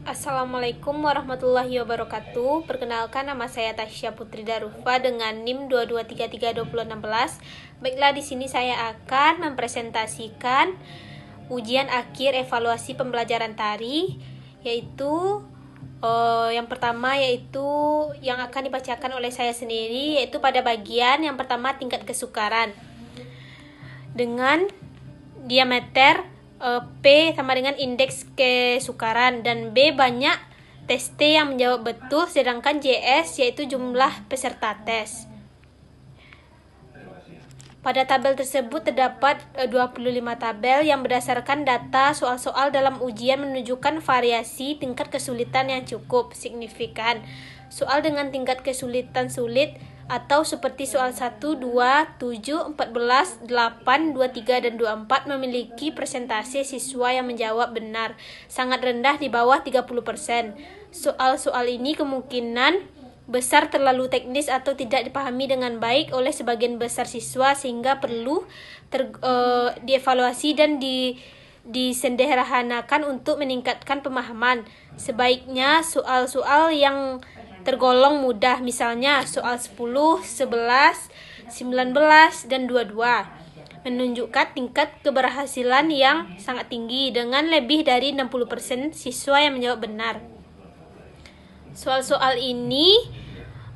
Assalamualaikum warahmatullahi wabarakatuh. Perkenalkan, nama saya Tasya Putri Darufa dengan NIM 2233216. Baiklah, di sini saya akan mempresentasikan ujian akhir evaluasi pembelajaran tari, yaitu yang pertama yaitu yang akan dibacakan oleh saya sendiri, yaitu pada bagian yang pertama tingkat kesukaran dengan diameter P sama dengan indeks kesukaran, dan B banyak tes T yang menjawab betul, sedangkan JS yaitu jumlah peserta tes. Pada tabel tersebut terdapat 25 tabel yang berdasarkan data soal-soal dalam ujian menunjukkan variasi tingkat kesulitan yang cukup signifikan. Soal dengan tingkat kesulitan sulit atau seperti soal 1, 2, 7, 14, 8, 23, dan 24 memiliki persentase siswa yang menjawab benar sangat rendah, di bawah 30%. Soal-soal ini kemungkinan besar terlalu teknis atau tidak dipahami dengan baik oleh sebagian besar siswa, sehingga perlu dievaluasi dan disederhanakan untuk meningkatkan pemahaman. Sebaiknya soal-soal yang tergolong mudah, misalnya soal 10, 11, 19, dan 22, menunjukkan tingkat keberhasilan yang sangat tinggi dengan lebih dari 60% siswa yang menjawab benar. Soal-soal ini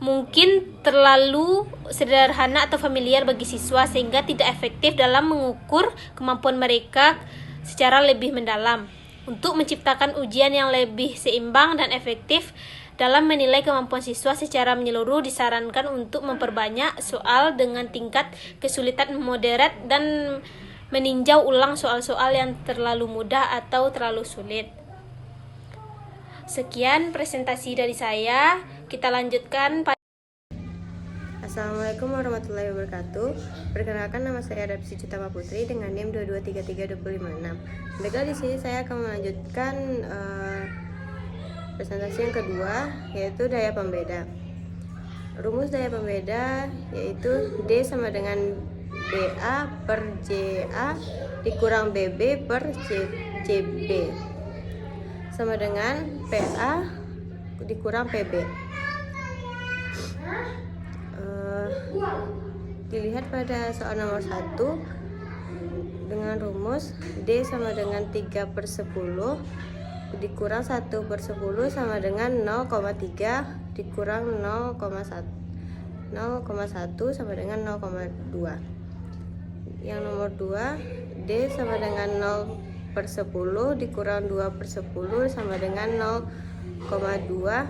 mungkin terlalu sederhana atau familiar bagi siswa, sehingga tidak efektif dalam mengukur kemampuan mereka secara lebih mendalam. Untuk menciptakan ujian yang lebih seimbang dan efektif dalam menilai kemampuan siswa secara menyeluruh, disarankan untuk memperbanyak soal dengan tingkat kesulitan moderat dan meninjau ulang soal-soal yang terlalu mudah atau terlalu sulit. Sekian presentasi dari saya. Kita lanjutkan. Assalamualaikum warahmatullahi wabarakatuh. Perkenalkan, nama saya Adapsi Cutama Putri dengan NIM 2233256. Baiklah, di sini saya akan melanjutkan presentasi yang kedua, yaitu daya pembeda. Rumus daya pembeda yaitu D sama dengan BA per JA dikurang BB per JB sama dengan PA dikurang PB. Dilihat pada soal nomor 1 dengan rumus D sama dengan 3/10 dikurang 1/10 sama dengan 0,3 dikurang 0,1 sama dengan 0,2. Yang nomor 2, D sama dengan 0/10 dikurang 2/10 sama dengan 0,2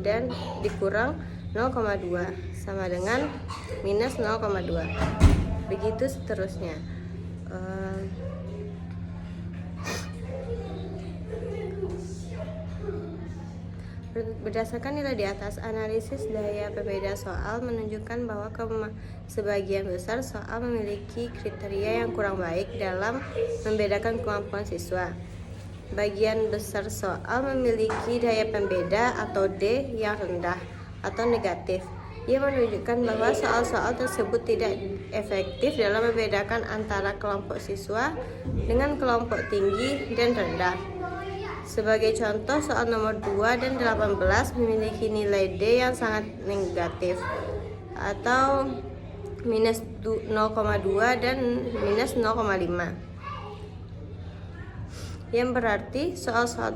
dan dikurang 0,2 sama dengan minus 0,2. Begitu seterusnya. Berdasarkan nilai di atas, analisis daya pembeda soal menunjukkan bahwa sebagian besar soal memiliki kriteria yang kurang baik dalam membedakan kemampuan siswa. Bagian besar soal memiliki daya pembeda atau D yang rendah atau negatif. Ia menunjukkan bahwa soal-soal tersebut tidak efektif dalam membedakan antara kelompok siswa dengan kelompok tinggi dan rendah. Sebagai contoh, soal nomor 2 dan 18 memiliki nilai D yang sangat negatif atau minus 0,2 dan minus 0,5. Yang berarti soal-soal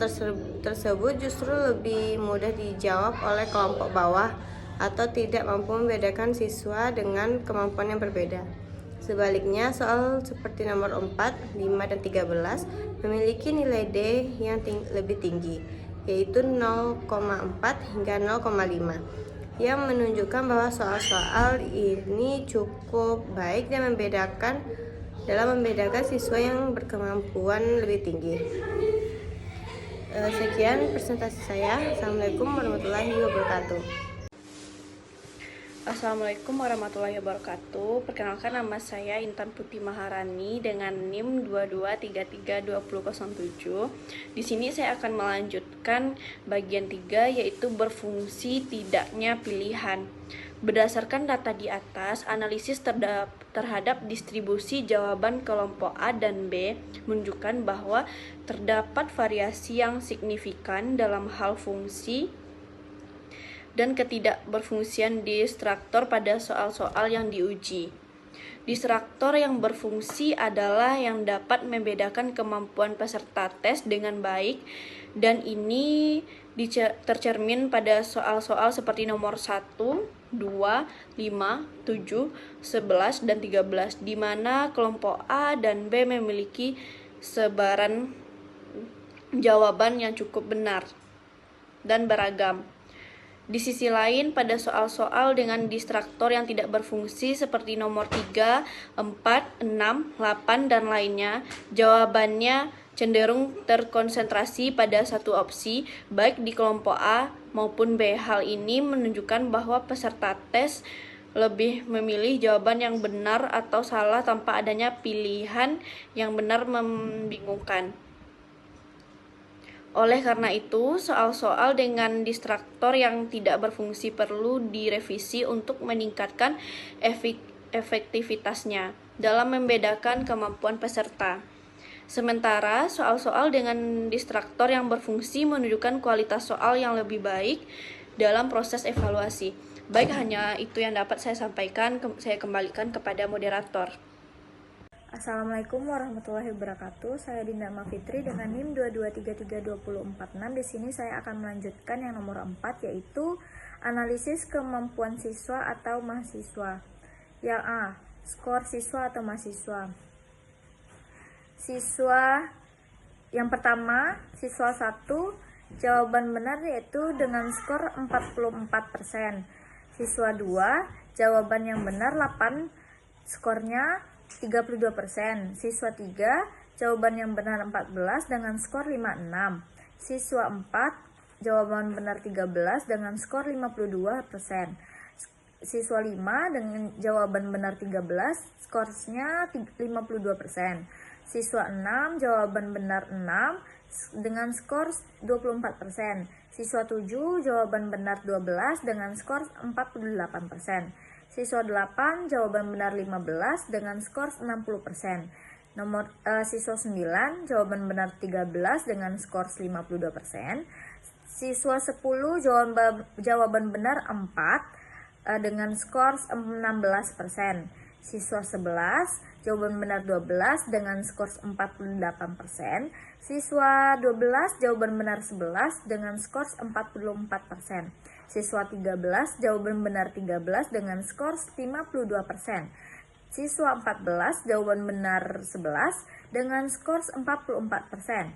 tersebut justru lebih mudah dijawab oleh kelompok bawah atau tidak mampu membedakan siswa dengan kemampuan yang berbeda. Sebaliknya, soal seperti nomor 4, 5, dan 13 memiliki nilai D yang lebih tinggi, yaitu 0,4 hingga 0,5, yang menunjukkan bahwa soal-soal ini cukup baik dan dalam membedakan siswa yang berkemampuan lebih tinggi. Sekian presentasi saya. Assalamualaikum warahmatullahi wabarakatuh. Assalamualaikum warahmatullahi wabarakatuh. Perkenalkan, nama saya Intan Putih Maharani dengan NIM 22332007. Di sini saya akan melanjutkan bagian 3, yaitu berfungsi tidaknya pilihan. Berdasarkan data di atas, analisis terhadap distribusi jawaban kelompok A dan B menunjukkan bahwa terdapat variasi yang signifikan dalam hal fungsi dan ketidakberfungsian distruktor pada soal-soal yang diuji. Distruktor yang berfungsi adalah yang dapat membedakan kemampuan peserta tes dengan baik, dan ini tercermin pada soal-soal seperti nomor 1, 2, 5, 7, 11, dan 13, di mana kelompok A dan B memiliki sebaran jawaban yang cukup benar dan beragam. Di sisi lain, pada soal-soal dengan distruktor yang tidak berfungsi seperti nomor 3, 4, 6, 8, dan lainnya, jawabannya cenderung terkonsentrasi pada satu opsi, baik di kelompok A maupun B. Hal ini menunjukkan bahwa peserta tes lebih memilih jawaban yang benar atau salah tanpa adanya pilihan yang benar membingungkan. Oleh karena itu, soal-soal dengan distruktor yang tidak berfungsi perlu direvisi untuk meningkatkan efektivitasnya dalam membedakan kemampuan peserta. Sementara, soal-soal dengan distruktor yang berfungsi menunjukkan kualitas soal yang lebih baik dalam proses evaluasi. Baik, hanya itu yang dapat saya sampaikan. Saya kembalikan kepada moderator. Assalamualaikum warahmatullahi wabarakatuh. Saya Dinda Mafitri dengan NIM 22332046. Di sini saya akan melanjutkan yang nomor 4, yaitu analisis kemampuan siswa atau mahasiswa. Yang A, skor siswa atau mahasiswa. Siswa yang pertama, siswa 1, jawaban benar yaitu dengan skor 44%. Siswa 2, jawaban yang benar 8, skornya 32%. Siswa 3, jawaban yang benar 14 dengan skor 56. Siswa 4, jawaban benar 13 dengan skor 52%. Siswa 5 dengan jawaban benar 13, skornya 52%. Siswa 6, jawaban benar 6 dengan skor 24%. Siswa 7, jawaban benar 12 dengan skor 48%. Siswa 8, jawaban benar 15 dengan skor 60%. Siswa 9, jawaban benar 13 dengan skor 52%. Siswa 10, jawaban benar 4 dengan skor 16%. Siswa 11, jawaban benar 12 dengan skor 48%. Siswa 12, jawaban benar 11 dengan skor 44%. Siswa 13, jawaban benar 13 dengan skor 52%. Siswa 14, jawaban benar 11 dengan skor 44%.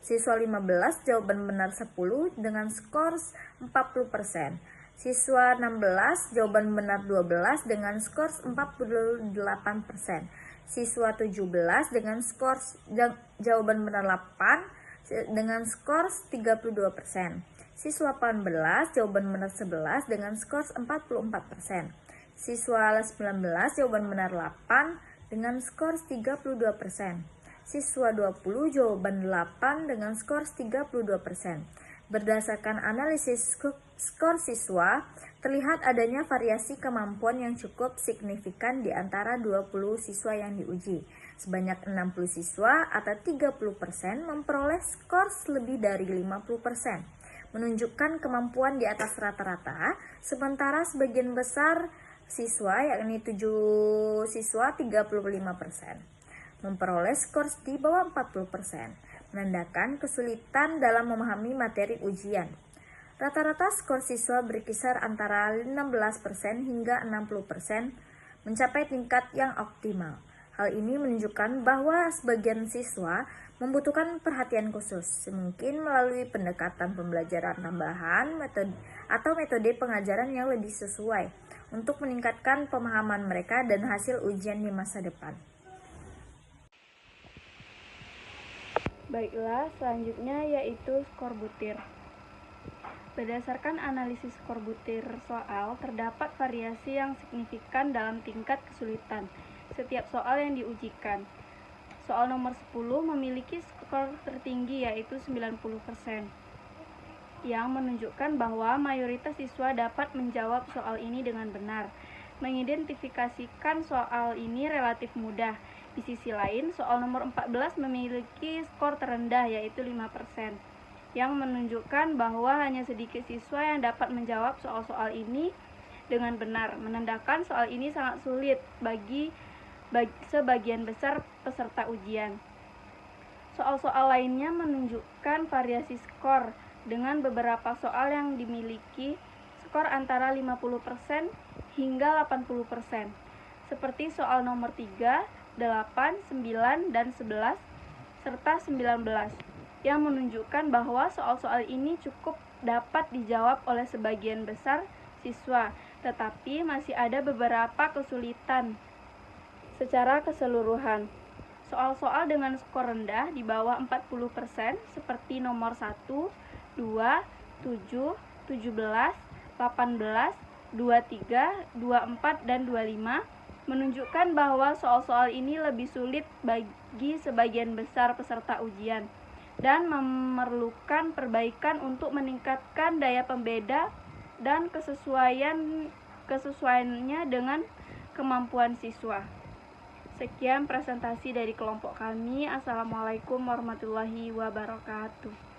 Siswa 15, jawaban benar 10 dengan skor 40%. Siswa 16, jawaban benar 12 dengan skor 48%. Siswa 17 dengan skor jawaban benar 8 dengan skor 32%. Siswa 18, jawaban benar 11 dengan skor 44%. Siswa 19, jawaban benar 8 dengan skor 32%. Siswa 20, jawaban 8 dengan skor 32%. Berdasarkan analisis skor siswa, terlihat adanya variasi kemampuan yang cukup signifikan di antara 20 siswa yang diuji. Sebanyak 60 siswa atau 30% memperoleh skor lebih dari 50%, menunjukkan kemampuan di atas rata-rata, sementara sebagian besar siswa, yakni 7 siswa 35%, memperoleh skor di bawah 40%, menandakan kesulitan dalam memahami materi ujian. Rata-rata skor siswa berkisar antara 16% hingga 60%, mencapai tingkat yang optimal. Hal ini menunjukkan bahwa sebagian siswa membutuhkan perhatian khusus, mungkin melalui pendekatan pembelajaran tambahan atau metode pengajaran yang lebih sesuai untuk meningkatkan pemahaman mereka dan hasil ujian di masa depan. Baiklah, selanjutnya yaitu skor butir. Berdasarkan analisis skor butir soal, terdapat variasi yang signifikan dalam tingkat kesulitan setiap soal yang diujikan. Soal nomor 10 memiliki skor tertinggi yaitu 90%, yang menunjukkan bahwa mayoritas siswa dapat menjawab soal ini dengan benar. Mengidentifikasikan soal ini relatif mudah. Di sisi lain, soal nomor 14 memiliki skor terendah yaitu 5%. Yang menunjukkan bahwa hanya sedikit siswa yang dapat menjawab soal-soal ini dengan benar, menandakan soal ini sangat sulit bagi sebagian besar peserta ujian. Soal-soal lainnya menunjukkan variasi skor dengan beberapa soal yang dimiliki skor antara 50% hingga 80%, seperti soal nomor 3, 8, 9, dan 11, serta 19. Yang menunjukkan bahwa soal-soal ini cukup dapat dijawab oleh sebagian besar siswa, tetapi masih ada beberapa kesulitan secara keseluruhan. Soal-soal dengan skor rendah di bawah 40% seperti nomor 1, 2, 7, 17, 18, 23, 24, dan 25 menunjukkan bahwa soal-soal ini lebih sulit bagi sebagian besar peserta ujian dan memerlukan perbaikan untuk meningkatkan daya pembeda dan kesesuaiannya dengan kemampuan siswa. Sekian presentasi dari kelompok kami. Assalamualaikum warahmatullahi wabarakatuh.